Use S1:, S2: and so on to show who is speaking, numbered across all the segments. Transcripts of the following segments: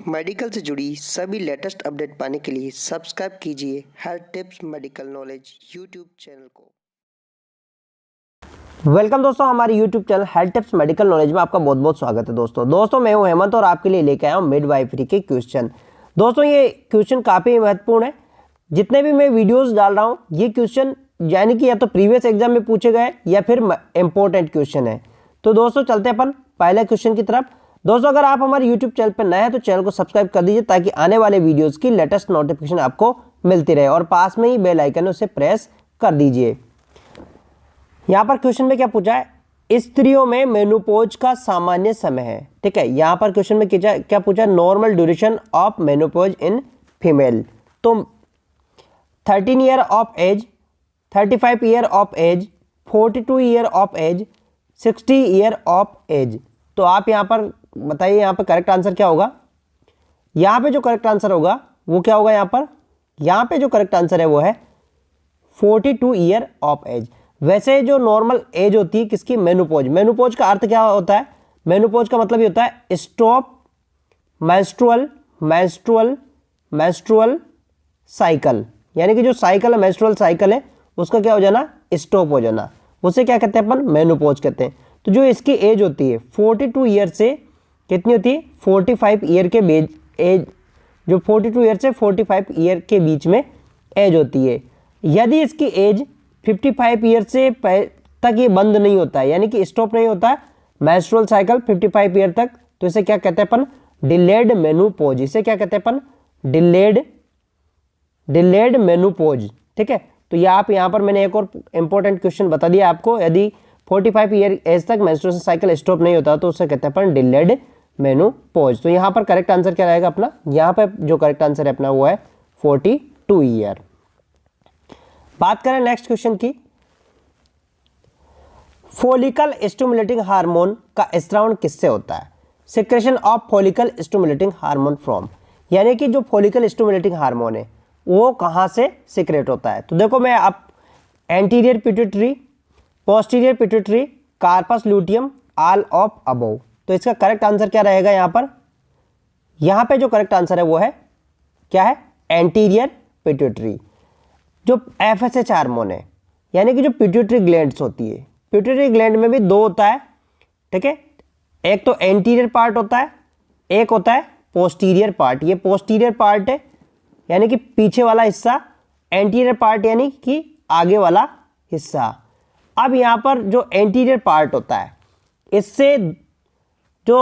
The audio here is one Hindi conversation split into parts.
S1: मेडिकल से जुड़ी सभी लेटेस्ट अपडेट पाने के लिए सब्सक्राइब कीजिए health tips medical knowledge YouTube channel को।
S2: वेलकम दोस्तों, हमारे YouTube channel health tips medical knowledge में आपका बहुत बहुत स्वागत है। दोस्तों मैं हूं हेमंत और आपके लिए लेके आया हूं मिडवाइफरी के क्वेश्चन। दोस्तों ये क्वेश्चन काफ़ी महत्वपूर्ण है। जितने भी मैं वीडियोस डाल रहा हूं ये क्वेश्चन यानी कि या तो प्रीवियस एग्जाम में पूछे गए या फिर इंपॉर्टेंट क्वेश्चन है। तो दोस्तों चलते हैं अपन पहले क्वेश्चन की तरफ। दोस्तों अगर आप हमारे यूट्यूब चैनल पर नए हैं तो चैनल को सब्सक्राइब कर दीजिए ताकि आने वाले वीडियोस की लेटेस्ट नोटिफिकेशन आपको मिलती रहे और पास में ही बेल आइकन है उसे प्रेस कर दीजिए। यहाँ पर क्वेश्चन में क्या पूछा है, स्त्रियों में मेनोपॉज का सामान्य समय है। ठीक है, यहाँ पर क्वेश्चन में क्या पूछा है, normal duration of menopause in female. तो 13 year of age, 35 year of age, 42 year of age, 60 year of age. तो आप यहाँ पर बताइए यहाँ पर करेक्ट आंसर क्या होगा। यहाँ पे जो करेक्ट आंसर होगा वो क्या होगा, यहाँ पे जो करेक्ट आंसर है वो है 42 ईयर ऑफ एज। वैसे जो नॉर्मल एज होती है किसकी, मेनोपॉज। मेनोपॉज का अर्थ क्या होता है, मेनोपॉज का मतलब ये होता है स्टॉप मेंस्ट्रुअल साइकिल, यानी कि जो साइकिल है मेंस्ट्रुअल साइकिल है उसका क्या हो जाना, स्टॉप हो जाना, उसे क्या कहते हैं अपन, मेनोपॉज कहते हैं। तो जो इसकी एज होती है 42 ईयर से कितनी होती है, 45 ईयर के बीच एज, जो 42 ईयर से 45 ईयर के बीच में एज होती है। यदि इसकी एज 55 ईयर से तक ये बंद नहीं होता है, यानी कि स्टॉप नहीं होता है मेंस्ट्रुअल साइकिल 55 ईयर तक, तो इसे क्या कहते हैं अपन, डिलेड मेनोपॉज। इसे क्या कहते हैं अपन, डिलेड मेनोपॉज। ठीक है, तो ये आप यहाँ पर मैंने एक और इंपॉर्टेंट क्वेश्चन बता दिया आपको। यदि 45 ईयर एज तक मेंस्ट्रुअल साइकिल स्टॉप नहीं होता तो उसे कहते हैं अपन डिलेड मेनोपॉज। तो यहाँ पर करेक्ट आंसर क्या रहेगा अपना, यहाँ पर जो करेक्ट आंसर है अपना वो है 42 ईयर। बात करें नेक्स्ट क्वेश्चन की, फॉलिकल स्टिमुलेटिंग हार्मोन का स्रावन किससे होता है, secretion of follicle stimulating hormone from, यानी कि जो फॉलिकल स्टिमुलेटिंग हार्मोन है वो कहाँ से सिक्रेट होता है। तो देखो मैं आप anterior pituitary, posterior pituitary, corpus luteum, all of above. तो इसका करेक्ट आंसर क्या रहेगा यहाँ पे जो करेक्ट आंसर है वो है क्या है, एंटीरियर पिट्यूटरी। जो FSH हार्मोन है यानी कि जो पिट्यूटरी ग्लैंड्स होती है, पिट्यूटरी ग्लैंड में भी दो होता है। ठीक है, एक तो एंटीरियर पार्ट होता है, एक होता है पोस्टीरियर पार्ट। ये पोस्टीरियर पार्ट है यानी कि पीछे वाला हिस्सा, एंटीरियर पार्ट यानी कि आगे वाला हिस्सा। अब यहाँ पर जो एंटीरियर पार्ट होता है इससे जो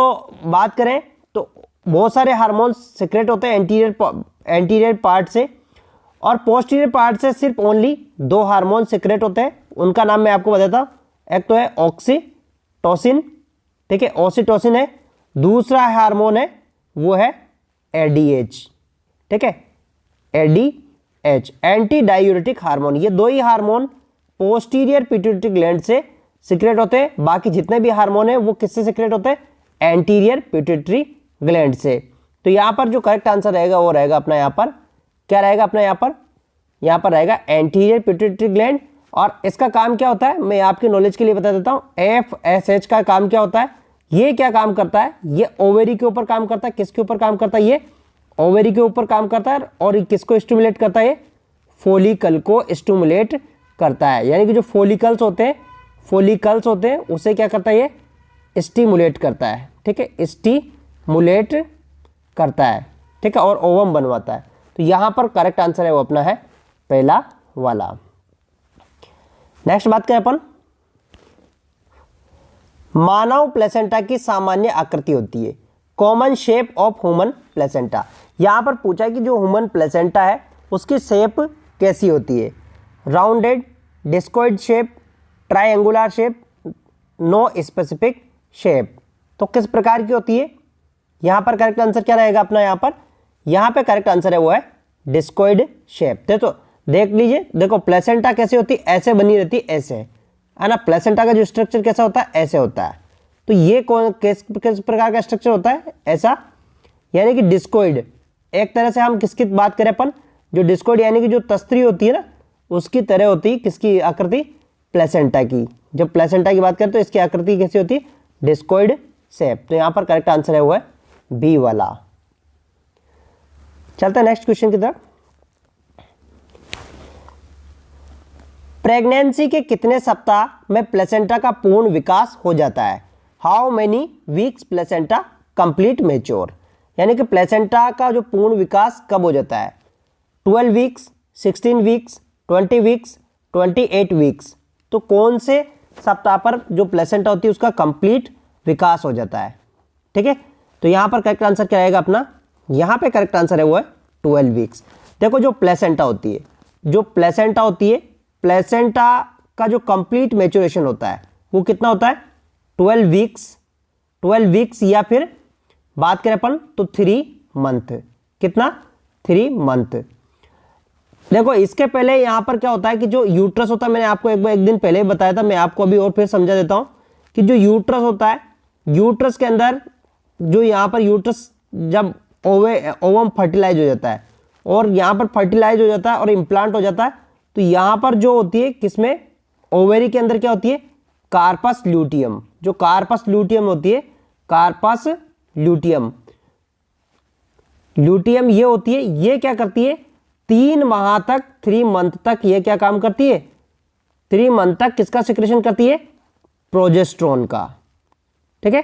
S2: बात करें तो बहुत सारे हार्मोन्स सिक्रेट होते हैं एंटीरियर पार्ट से, और पोस्टीरियर पार्ट से सिर्फ ओनली 2 हार्मोन सिक्रेट होते हैं। उनका नाम मैं आपको बताता हूँ, एक तो है ऑक्सीटोसिन। ठीक है, ऑक्सीटोसिन है, दूसरा हार्मोन है वो है ADH। ठीक है, ADH एंटी डायूरेटिक हार्मोन। ये 2 ही हार्मोन पोस्टीरियर पिट्यूटरी ग्लैंड से सिक्रेट होते हैं, बाकी जितने भी हार्मोन है वो किससे सिक्रेट होते हैं, एंटीरियर पिट्यूटरी ग्लैंड से। तो यहाँ पर जो करेक्ट आंसर रहेगा वो रहेगा अपना यहाँ पर क्या रहेगा, अपना यहाँ पर रहेगा एंटीरियर पिट्यूटरी ग्लैंड। और इसका काम क्या होता है मैं आपके नॉलेज के लिए बता देता हूँ। FSH का काम क्या होता है, ये क्या काम करता है, ये ओवेरी के ऊपर काम करता है। किसके ऊपर काम करता है, ये ओवेरी के ऊपर काम करता है। और किसको स्टिमुलेट करता है, ये फॉलिकल को स्टिमुलेट करता है, यानी कि जो फॉलिकल्स होते हैं उसे क्या करता है, ये स्टिमुलेट करता है। ठीक है, स्टिमुलेट करता है। ठीक है, और ओवम बनवाता है। तो यहां पर करेक्ट आंसर है वो अपना है पहला वाला। नेक्स्ट बात करें अपन, मानव प्लेसेंटा की सामान्य आकृति होती है, common shape of human placenta. यहां पर पूछा है कि जो ह्यूमन प्लेसेंटा है उसकी शेप कैसी होती है, rounded, discoid shape, triangular shape, no specific shape. तो किस प्रकार की होती है, यहां पर करेक्ट आंसर क्या रहेगा अपना, यहाँ पे करेक्ट आंसर है वो है डिस्कॉइड शेप। तो देख लीजिए, देखो प्लेसेंटा कैसे होती है, ऐसे बनी रहती है, ऐसे है ना। प्लेसेंटा का जो स्ट्रक्चर कैसा होता है, ऐसे होता है। तो ये किस प्रकार का स्ट्रक्चर होता है, ऐसा, यानी कि डिस्कॉइड। एक तरह से हम किसकी बात करें अपन, जो डिस्कॉइड यानी कि जो तस्त्री होती है ना उसकी तरह होती है किसकी आकृति, प्लेसेंटा की। जब प्लेसेंटा की बात करें तो इसकी आकृति कैसी होती है, डिस्कॉइड शेप। तो यहाँ पर करेक्ट आंसर है वो है बी वाला। चलते हैं नेक्स्ट क्वेश्चन की तरफ। प्रेगनेंसी के कितने सप्ताह में प्लेसेंटा का पूर्ण विकास हो जाता है? How many weeks placenta complete mature, यानी कि प्लेसेंटा का जो पूर्ण विकास कब हो जाता है? 12 वीक्स, 16 वीक्स, 20 वीक्स, 28 वीक्स। तो कौन से सप्ताह पर जो प्लेसेंटा होती है उसका कंप्लीट विकास हो जाता है? ठीक है, तो यहाँ पर करेक्ट आंसर क्या रहेगा अपना? यहाँ पे करेक्ट आंसर है वो है 12 वीक्स। देखो जो प्लेसेंटा होती है, प्लेसेंटा का जो कंप्लीट मैच्योरेशन होता है वो कितना होता है? 12 वीक्स या फिर बात करें अपन तो 3 मंथ। कितना? 3 मंथ। देखो इसके पहले यहाँ पर क्या होता है कि जो यूट्रस होता है, मैंने आपको एक दिन पहले ही बताया था, मैं आपको अभी और फिर समझा देता हूँ कि जो यूट्रस होता है, यूट्रस के अंदर जो यहाँ पर यूट्रस जब ओवम फर्टिलाइज हो जाता है और यहाँ पर फर्टिलाइज हो जाता है और इम्प्लांट हो जाता है, तो यहाँ पर जो होती है किसमें? ओवेरी के अंदर क्या होती है? Corpus luteum. जो कार्पस ल्यूटियम होती है, कार्पस ल्यूटियम ये होती है, ये क्या करती है? 3 माह तक, 3 मंथ तक ये क्या काम करती है? 3 मंथ तक किसका सिक्रेशन करती है? प्रोजेस्टेरोन का। ठीक है,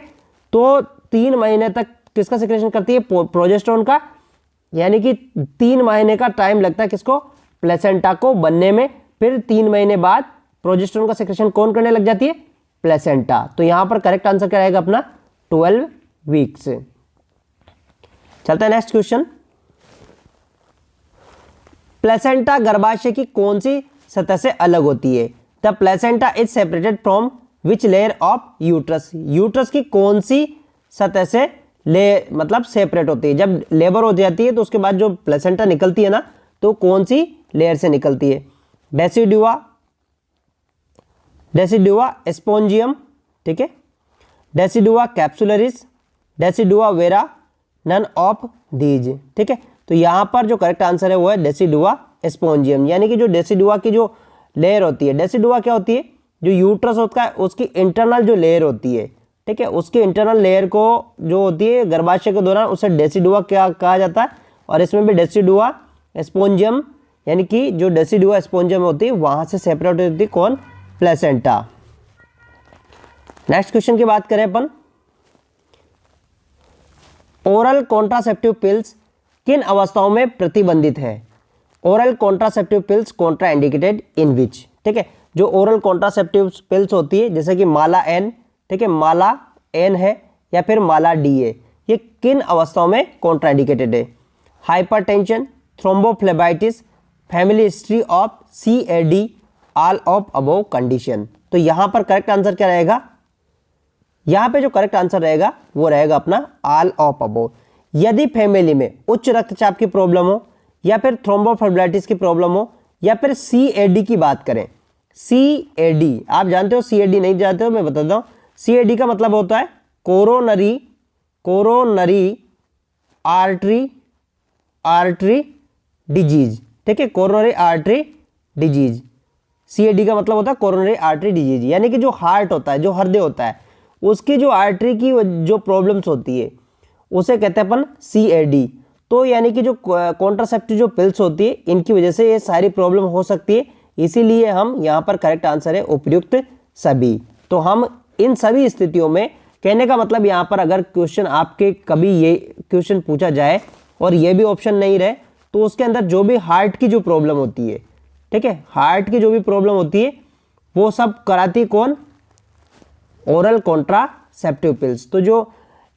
S2: तो 3 महीने तक किसका सिक्रेशन करती है? प्रोजेस्टेरोन का। यानी कि 3 महीने का टाइम लगता है किसको? प्लेसेंटा को बनने में। फिर 3 महीने बाद प्रोजेस्टेरोन का सिक्रेशन कौन करने लग जाती है? प्लेसेंटा। तो यहां पर करेक्ट आंसर क्या रहेगा अपना? 12 वीक्स। चलते हैं नेक्स्ट क्वेश्चन। प्लेसेंटा गर्भाशय की कौन सी सतह से अलग होती है? The placenta is separated from which layer of uterus. Uterus की कौन सी सतह से मतलब सेपरेट होती है? जब लेबर हो जाती है तो उसके बाद जो प्लेसेंटा निकलती है ना, तो कौन सी लेयर से निकलती है? डेसिडुआ स्पोंजियम, ठीक है, decidua capsularis, decidua vera, none of these. ठीक है, तो यहां पर जो करेक्ट आंसर है वो है डेसिडुआ स्पोंजियम। यानी कि जो डेसिडुआ की जो लेयर होती है, डेसिडुआ क्या होती है? जो यूट्रस होता है उसकी इंटरनल जो लेयर होती है, ठीक है, उसकी इंटरनल लेयर को जो होती है गर्भाशय के दौरान, उसे डेसिडुआ क्या कहा जाता है। और इसमें भी डेसिडुआ स्पोंजियम, यानी कि जो डेसिडुआ स्पोंजियम होती है वहां से सेपरेट होती है कौन? प्लेसेंटा। नेक्स्ट क्वेश्चन की बात करें अपन, ओरल कॉन्ट्रासेप्टिव पिल्स किन अवस्थाओं में प्रतिबंधित है? Oral contraceptive pills contraindicated in which. ठीक है, जो ओरल कॉन्ट्रासेप्टिव पिल्स होती है जैसे कि माला एन, ठीक है, माला एन है या फिर माला डी है, ये किन अवस्थाओं में कॉन्ट्रा इंडिकेटेड है? Hypertension, thrombophlebitis, family history of CAD, all of above condition. तो यहां पर करेक्ट आंसर क्या रहेगा? यहां पे जो करेक्ट आंसर रहेगा वो रहेगा अपना ऑल ऑफ अबव। यदि फैमिली में उच्च रक्तचाप की प्रॉब्लम हो या फिर थ्रोम्बोफ्लेबाइटिस की प्रॉब्लम हो या फिर CAD की बात करें, CAD आप जानते हो, CAD नहीं जानते हो मैं बताता हूं। CAD का मतलब होता है कोरोनरी आर्टरी डिजीज। ठीक है, कोरोनरी आर्टरी डिजीज, CAD का मतलब होता है कोरोनरी आर्टरी डिजीज। यानी कि जो हार्ट होता है, जो हृदय होता है, उसकी जो आर्टरी की जो प्रॉब्लम्स होती है उसे कहते हैं अपन CAD। तो यानी कि जो कॉन्ट्रासेप्टिव जो पिल्स होती है इनकी वजह से ये सारी प्रॉब्लम हो सकती है, इसीलिए हम यहाँ पर करेक्ट आंसर है उपयुक्त सभी। तो हम इन सभी स्थितियों में, कहने का मतलब यहाँ पर अगर क्वेश्चन आपके कभी ये क्वेश्चन पूछा जाए और ये भी ऑप्शन नहीं रहे, तो उसके अंदर जो भी हार्ट की जो प्रॉब्लम होती है, ठीक है, हार्ट की जो भी प्रॉब्लम होती है वो सब कराती कौन? Oral contraceptive pills. तो जो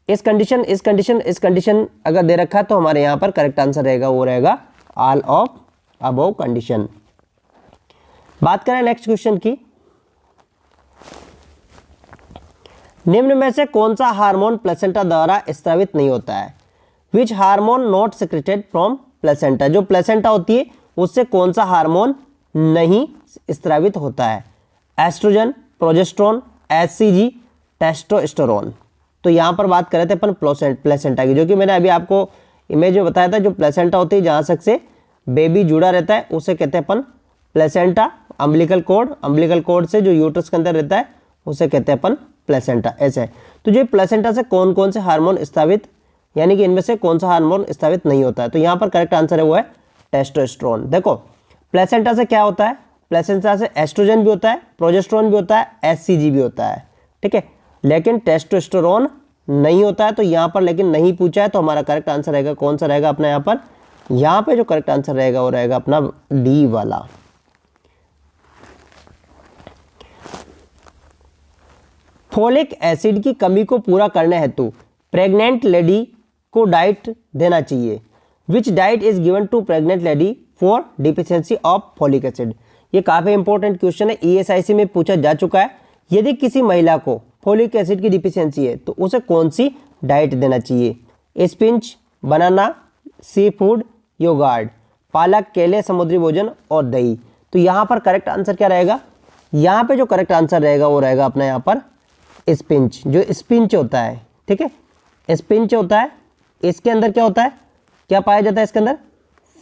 S2: इस कंडीशन अगर दे रखा है तो हमारे यहाँ पर करेक्ट आंसर रहेगा वो रहेगा ऑल ऑफ अबव कंडीशन। बात करें नेक्स्ट क्वेश्चन की, निम्न में से कौन सा हार्मोन प्लेसेंटा द्वारा स्रावित नहीं होता है? Which hormone not secreted from placenta. जो प्लेसेंटा होती है उससे कौन सा हार्मोन नहीं स्रावित होता है? Estrogen, progesterone, HCG, testosterone. तो यहां पर बात कर रहे थे अपन प्लेसेंटा की, जो कि मैंने अभी आपको इमेज में बताया था। जो प्लेसेंटा होती है जहां तक से बेबी जुड़ा रहता है उसे कहते हैं अपन प्लेसेंटा। अम्बिलिकल कोड से जो यूट्रस के अंदर रहता है उसे कहते हैं अपन प्लेसेंटा। ऐसे है, तो जो प्लेसेंटा से कौन कौन से हार्मोन स्रावित यानी कि इनमें से कौन सा हार्मोन स्रावित नहीं होता है। तो यहाँ पर करेक्ट आंसर है वो है टेस्टोस्टेरोन। देखो प्लेसेंटा से क्या होता है, प्लेसेंटा से एस्ट्रोजन भी होता है, प्रोजेस्टेरोन भी होता है, एचसीजी भी होता है, ठीक है, लेकिन टेस्टोस्टेरोन नहीं होता है। तो यहाँ पर लेकिन नहीं पूछा है, तो हमारा करेक्ट आंसर रहेगा कौन सा रहेगा अपना यहाँ पे जो करेक्ट आंसर रहेगा वो रहेगा अपना डी वाला। फोलिक एसिड की कमी को पूरा करने हेतु प्रेग्नेंट लेडी को डाइट देना चाहिए। Which diet is given to pregnant lady for deficiency of folic acid. ये काफी इंपॉर्टेंट क्वेश्चन है, ईएसआईसी में पूछा जा चुका है। यदि किसी महिला को फोलिक एसिड की डिफिशियंसी है तो उसे कौन सी डाइट देना चाहिए। स्पिंच, बनाना, सी फूड, योगार्ट, पालक, केले, समुद्री भोजन और दही। तो यहाँ पर करेक्ट आंसर क्या रहेगा, यहाँ पे जो करेक्ट आंसर रहेगा वो रहेगा अपना यहाँ पर स्पिंच। जो स्पिंच होता है, ठीक है, स्पिंच होता है, इसके अंदर क्या होता है, क्या पाया जाता है इसके अंदर,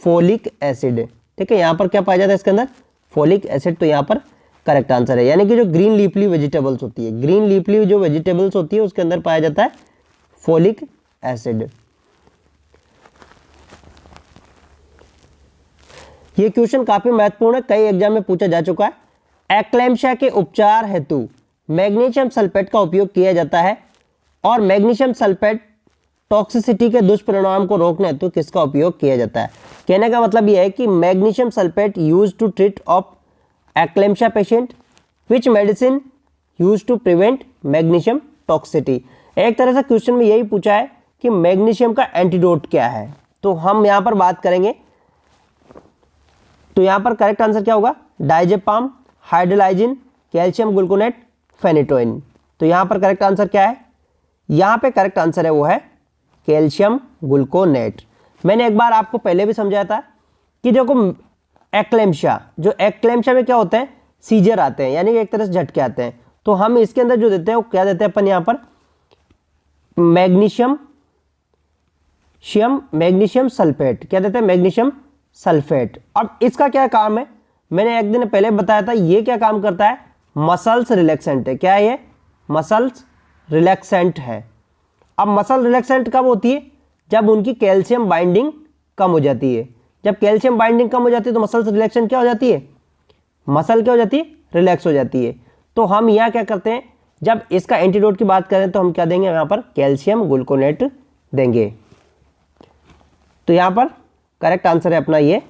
S2: फोलिक एसिड, ठीक है, यहाँ पर क्या पाया जाता है इसके अंदर, फोलिक एसिड। तो यहाँ पर करेक्ट आंसर है, यानी कि जो ग्रीन लीफली वेजिटेबल्स होती है, ग्रीन लीफली जो वेजिटेबल्स होती है उसके अंदर पाया जाता है फोलिक एसिड। ये क्वेश्चन काफी महत्वपूर्ण है, कई एग्जाम में पूछा जा चुका है। एक्लेम्शिया के उपचार हेतु मैग्नीशियम सल्फेट का उपयोग किया जाता है और मैग्नीशियम सल्फेट टॉक्सिसिटी के दुष्परिणाम को रोकने हेतु किसका उपयोग किया जाता है। कहने का मतलब यह है कि magnesium sulphate used to treat of eclampsia patient, which medicine used to prevent magnesium toxicity. एक तरह से क्वेश्चन में यही पूछा है कि मैग्नीशियम का एंटीडोट क्या है, तो हम यहाँ पर बात करेंगे। तो यहाँ पर करेक्ट आंसर क्या होगा, डाइजेपाम, हाइड्रोलाइजिन, कैल्शियम ग्लूकोनेट, फेनिटोइन। तो यहाँ पर करेक्ट आंसर क्या है, यहाँ पे करेक्ट आंसर है वो है कैल्शियम ग्लूकोनेट। मैंने एक बार आपको पहले भी समझाया था कि देखो एक्लेम्शिया, जो एक्लेम्शिया में क्या होता है, सीजर आते हैं, यानी कि एक तरह से झटके आते हैं। तो हम इसके अंदर जो देते हैं वो क्या देते हैं अपन यहाँ पर, मैग्नीशियम सल्फेट, क्या देते हैं, मैग्नीशियम सल्फेट। अब इसका क्या काम है, मैंने एक दिन पहले बताया था, ये क्या काम करता है, मसल्स रिलैक्सेंट है। क्या है ये, मसल्स रिलैक्सेंट है। अब मसल रिलैक्सेंट कब होती है, जब उनकी कैल्शियम बाइंडिंग कम हो जाती है। जब कैल्शियम बाइंडिंग कम हो जाती है तो मसल्स रिलैक्सेंट क्या हो जाती है, मसल क्या हो जाती है, रिलैक्स हो जाती है। तो हम यहाँ क्या करते हैं, जब इसका एंटीडोट की बात करें तो हम क्या देंगे, यहाँ पर कैल्शियम ग्लूकोनेट देंगे। तो यहाँ पर करेक्ट आंसर है अपना ये।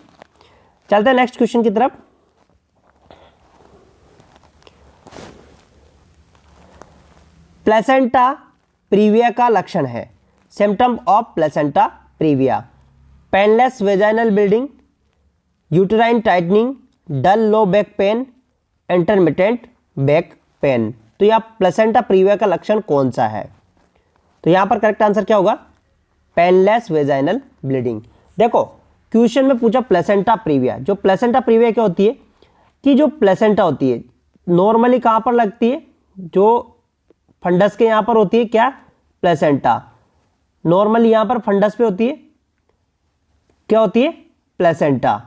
S2: चलते हैं नेक्स्ट क्वेश्चन की तरफ। प्लेसेंटा प्रीविया का लक्षण है। Symptom of placenta previa, painless vaginal bleeding, uterine tightening, dull low back pain, intermittent back pain. तो यहाँ प्लेसेंटा प्रीविया का लक्षण कौन सा है, तो यहाँ पर करेक्ट आंसर क्या होगा, पेनलेस वेजाइनल ब्लीडिंग। देखो क्वेश्चन में पूछा प्लेसेंटा प्रीविया। जो प्लेसेंटा प्रीविया क्या होती है कि जो प्लेसेंटा होती है नॉर्मली कहाँ पर लगती है, जो फंडस के यहाँ पर होती है, क्या, प्लेसेंटा। नॉर्मली यहाँ पर फंडस पे होती है, क्या होती है, प्लेसेंटा।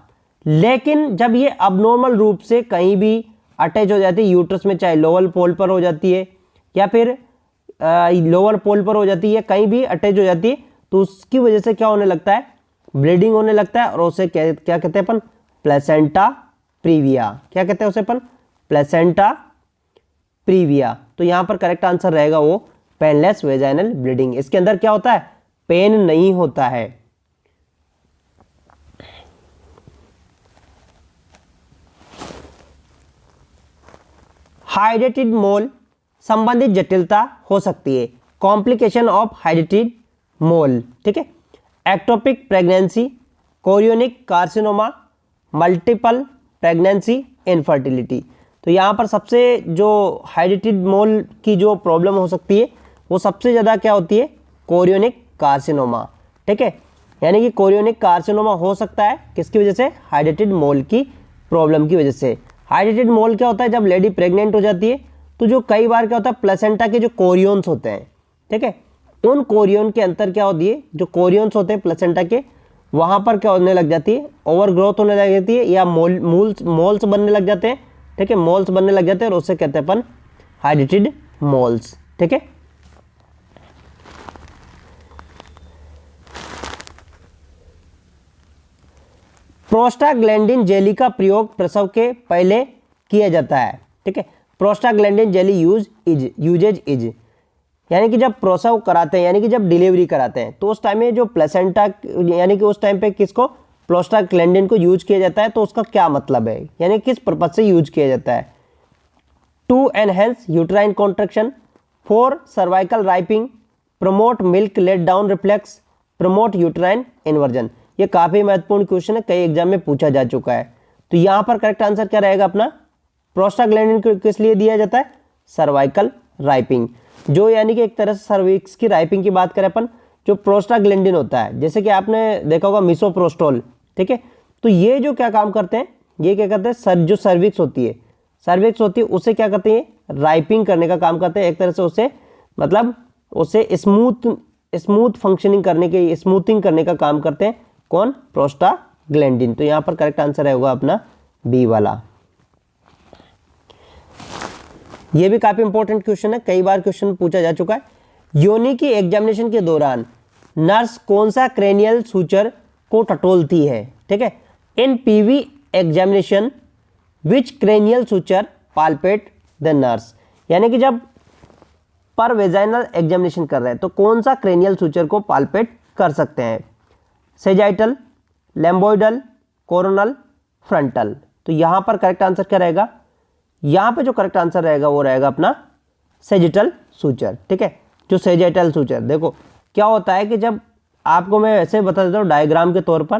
S2: लेकिन जब ये अबनॉर्मल रूप से कहीं भी अटैच हो जाती है यूट्रस में, चाहे लोअर पोल पर हो जाती है या फिर लोअर पोल पर हो जाती है, कहीं भी अटैच हो जाती है, तो उसकी वजह से क्या होने लगता है, ब्लीडिंग होने लगता है, और उसे क्या कहते हैं अपन, प्लेसेंटा प्रीविया। क्या कहते हैं उसे अपन, प्लेसेंटा प्रीविया। तो यहाँ पर करेक्ट आंसर रहेगा वो पेनलेस वेजाइनल ब्लीडिंग। इसके अंदर क्या होता है, पेन नहीं होता है। हाइड्रेटेड मोल संबंधित जटिलता हो सकती है, कॉम्प्लिकेशन ऑफ हाइड्रेटेड मोल, ठीक है, ectopic pregnancy, chorionic carcinoma, multiple pregnancy, infertility. तो यहाँ पर सबसे जो हाइड्रेटेड मोल की जो प्रॉब्लम हो सकती है वो सबसे ज़्यादा क्या होती है, कोरियोनिक कार्सिनोमा, ठीक है, यानी कि कोरियोनिक कार्सिनोमा हो सकता है किसकी वजह से, हाइड्रेटेड मोल की प्रॉब्लम की वजह से। हाइड्रेटेड मोल क्या होता है, जब लेडी प्रेग्नेंट हो जाती है तो जो कई बार क्या होता है, प्लेसेंटा के जो कोरियोन्स होते हैं, ठीक है, उन कोरियोन के अंतर क्या होती है, जो कोरियोन्स होते हैं प्लेसेंटा के, वहाँ पर क्या होने लग जाती है, ओवर ग्रोथ होने लग जाती है, या मोल्स बनने लग जाते हैं, ठीक है, मोल्स बनने लग जाते हैं, और उससे कहते हैं अपन हाइड्रेटेड मोल्स, ठीक है। प्रोस्टाग्लैंडिन जेली का प्रयोग प्रसव के पहले किया जाता है, ठीक है। प्रोस्टाग्लैंडिन जेली यूजेज इज, यानी कि जब प्रसव कराते हैं, यानी कि जब डिलीवरी कराते हैं, तो उस टाइम में जो प्लेसेंटा, यानी कि उस टाइम पे किसको, प्रोस्टाग्लैंडिन को यूज किया जाता है, तो उसका क्या मतलब है, यानी किस पर्पज से यूज किया जाता है। To enhance uterine contraction, for cervical ripening, promote milk let down reflex, promote uterine inversion. ये काफी महत्वपूर्ण क्वेश्चन है, कई एग्जाम में पूछा जा चुका है। तो यहाँ पर करेक्ट आंसर क्या रहेगा अपना, प्रोस्टाग्लैंडिन को किस लिए दिया जाता है, सर्वाइकल राइपिंग, जो यानी कि एक तरह से सर्विक्स की राइपिंग की बात करें अपन, जो प्रोस्टाग्लैंडिन होता है, जैसे कि आपने देखा होगा मिसोप्रोस्टोल, ठीक है। तो ये जो क्या काम करते हैं, ये क्या करते हैं, जो सर्विक्स होती है उसे क्या करते हैं, राइपिंग करने का काम करते हैं, एक तरह से उसे मतलब उसे स्मूथ फंक्शनिंग करने के, स्मूथिंग करने का काम करते हैं, कौन, प्रोस्टाग्लैंडिन। तो यहाँ पर करेक्ट आंसर होगा अपना बी वाला। ये भी काफी इंपॉर्टेंट क्वेश्चन है, कई बार क्वेश्चन पूछा जा चुका है। योनि की एग्जामिनेशन के दौरान नर्स कौन सा क्रेनियल सूचर को टटोलती है, ठीक है। In PV examination which cranial suture palpate the nurse, यानी कि जब पर वेजाइनल एग्जामिनेशन कर रहे हैं तो कौन सा क्रेनियल सूचर को पाल्पेट कर सकते हैं, सेजाइटल, लैम्बोइडल, कोरोनल, फ्रंटल। तो यहाँ पर करेक्ट आंसर क्या रहेगा, यहाँ पे जो करेक्ट आंसर रहेगा वो रहेगा अपना सेजिटल सूचर, ठीक है। जो सेजिटल सूचर, देखो क्या होता है कि जब आपको मैं ऐसे बता देता हूँ डायग्राम के तौर पर,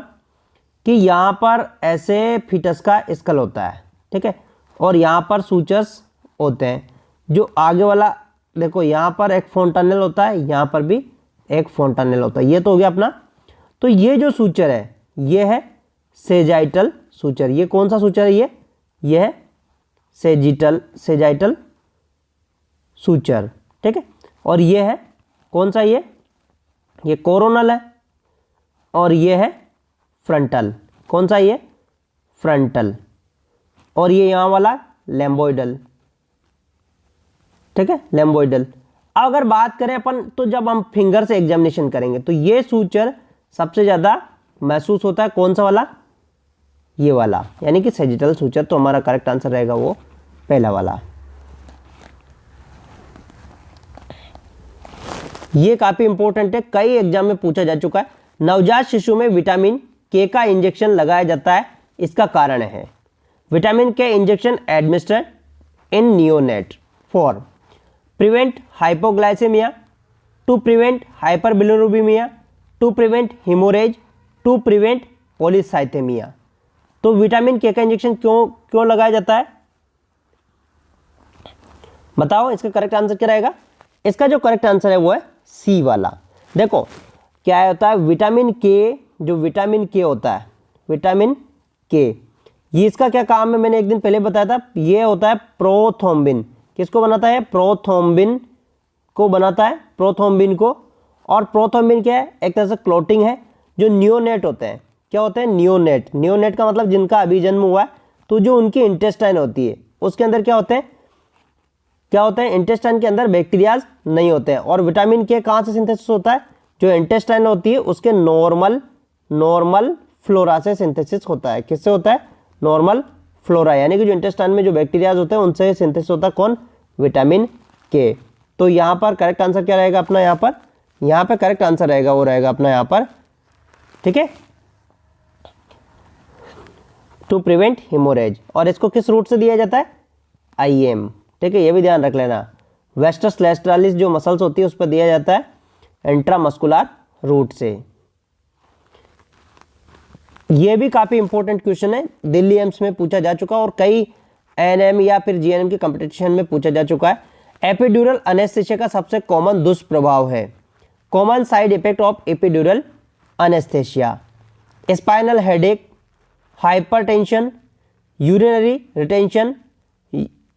S2: कि यहाँ पर ऐसे फीटस का स्कल होता है, ठीक है, और यहाँ पर सूचर्स होते हैं। जो आगे वाला देखो, यहाँ पर एक फोंटानेल होता है, यहाँ पर भी एक फोंटानेल होता है, ये तो हो गया अपना। तो ये जो सूचर है ये है सेजाइटल सूचर। ये कौन सा सूचर है, ये है सेजाइटल सूचर, ठीक है। और ये है कौन सा, ये कोरोनल है, और ये है फ्रंटल, कौन सा, ये फ्रंटल, और ये यहाँ वाला लैम्बोइडल, ठीक है, लैम्बोइडल। अब अगर बात करें अपन, तो जब हम फिंगर से एग्जामिनेशन करेंगे तो ये सूचर सबसे ज्यादा महसूस होता है, कौन सा वाला, ये वाला, यानी कि सेजिटल सूचर। तो हमारा करेक्ट आंसर रहेगा वो पहला वाला। ये काफी इंपॉर्टेंट है, कई एग्जाम में पूछा जा चुका है। नवजात शिशु में विटामिन के का इंजेक्शन लगाया जाता है, इसका कारण है, vitamin K injection administered in neonate for prevent hypoglycaemia, to prevent hyperbilirubinaemia, to prevent haemorrhage, to prevent polycythaemia. तो विटामिन के का इंजेक्शन क्यों लगाया जाता है, बताओ इसका करेक्ट आंसर क्या रहेगा। इसका जो करेक्ट आंसर है वो है सी वाला। देखो क्या होता है, विटामिन के, जो विटामिन के होता है, विटामिन के, ये इसका क्या काम है, मैंने एक दिन पहले बताया था, ये होता है प्रोथ्रोम्बिन। किसको बनाता है, प्रोथ्रोम्बिन को बनाता है, प्रोथ्रोम्बिन को। और प्रोथ्रोम्बिन क्या है, एक तरह से क्लोटिंग है। जो नियोनेट होते हैं, क्या होते हैं, नियोनेट, नियोनेट का मतलब जिनका अभी जन्म हुआ है, तो जो उनकी इंटेस्टाइन होती है उसके अंदर क्या होते हैं, इंटेस्टाइन के अंदर बैक्टीरियाज नहीं होते हैं। और विटामिन के कहाँ से सिंथेसिस होता है, जो इंटेस्टाइन होती है उसके नॉर्मल फ्लोरा से सिंथेसिस होता है। किससे होता है, नॉर्मल फ्लोरा, यानी कि जो इंटेस्टाइन में जो बैक्टीरियाज होते हैं उनसे सिंथेसिस होता है, कौन, विटामिन के। तो यहाँ पर करेक्ट आंसर क्या रहेगा अपना, यहाँ पे करेक्ट आंसर रहेगा वो रहेगा अपना यहाँ पर, ठीक है, टू प्रिवेंट हिमोरेज। और इसको किस रूट से दिया जाता है, आईएम, ठीक है, ये भी ध्यान रख लेना। वेस्टस लैटरालिस जो मसल्स होती है उस पर दिया जाता है इंट्रामस्कुलर रूट से। ये भी काफी इंपॉर्टेंट क्वेश्चन है, दिल्ली एम्स में पूछा जा चुका और कई एएनएम या फिर जीएनएम के कंपटीशन में पूछा जा चुका है। एपिड्यूरल एनेस्थीसिया का सबसे कॉमन दुष्प्रभाव है, common side effect of epidural anaesthesia, spinal headache, hypertension, urinary retention,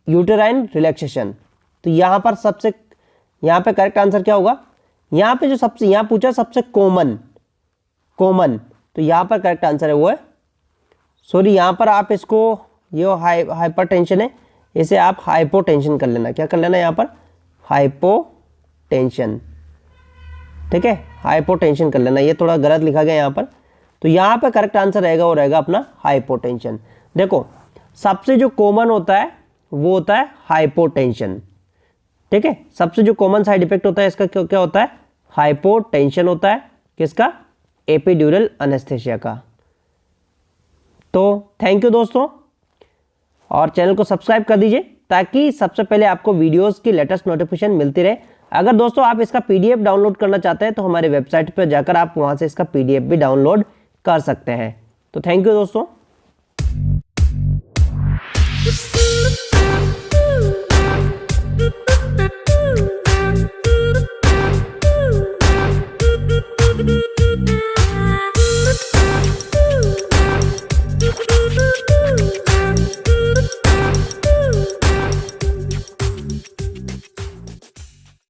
S2: uterine relaxation. तो यहाँ पे करेक्ट आंसर क्या होगा, यहाँ पे जो सबसे यहाँ पूछा सबसे कॉमन, तो यहाँ पर करेक्ट आंसर है वो है, सॉरी यहाँ पर आप इसको, ये हाइपरटेंशन है, इसे आप हाइपोटेंशन कर लेना, क्या कर लेना यहाँ पर, हाइपोटेंशन, ठीक है, हाइपोटेंशन कर लेना। ये थोड़ा गलत लिखा गया यहाँ पर, तो यहाँ पे करेक्ट आंसर रहेगा वो रहेगा अपना हाइपोटेंशन। देखो सबसे जो कॉमन होता है वो होता है हाइपोटेंशन, ठीक है। सबसे जो कॉमन साइड इफेक्ट होता है इसका क्या होता है, हाइपोटेंशन होता है। किसका, एपिड्यूरल एनेस्थीसिया का। तो थैंक यू दोस्तों, और चैनल को सब्सक्राइब कर दीजिए ताकि सबसे पहले आपको वीडियोस की लेटेस्ट नोटिफिकेशन मिलती रहे। अगर दोस्तों आप इसका पीडीएफ डाउनलोड करना चाहते हैं तो हमारे वेबसाइट पर जाकर आप वहां से इसका पीडीएफ भी डाउनलोड कर सकते हैं। तो थैंक यू दोस्तों।